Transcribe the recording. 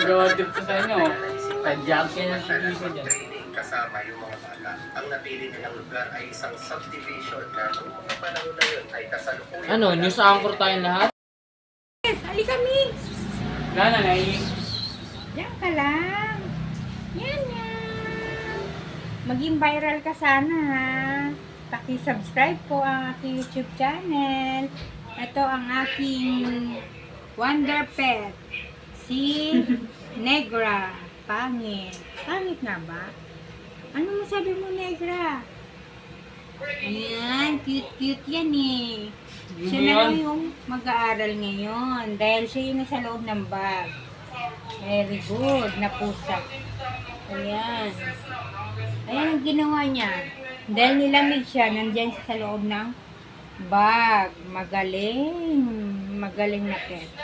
road trip ko sa inyo. Padyak kayo ng sigisa dyan. Kasama yung mga bata. Ang napili nilang lugar ay isang subdivision na noong mga panahon na yun ay kasalukuyan. Ano, news anchor tayong lahat? Yes, halika mix. Wala na, Yan ka lang. Yan yan. Maging viral ka sana ha. Paki-subscribe po ang aking YouTube channel. Ito ang aking Wonder Pet. Si Negra. Pangit. Pangit nga ba? Ano masabi mo, Negra? Ayan, cute-cute yan eh. Siya na lang yung mag-aaral ngayon dahil siya yung nasa loob ng bag. Very good na pusa. Ayan. Ayan ang ginawa niya. Dahil nilamig siya, nandyan siya sa loob ng bag. Magaling. Magaling na pet.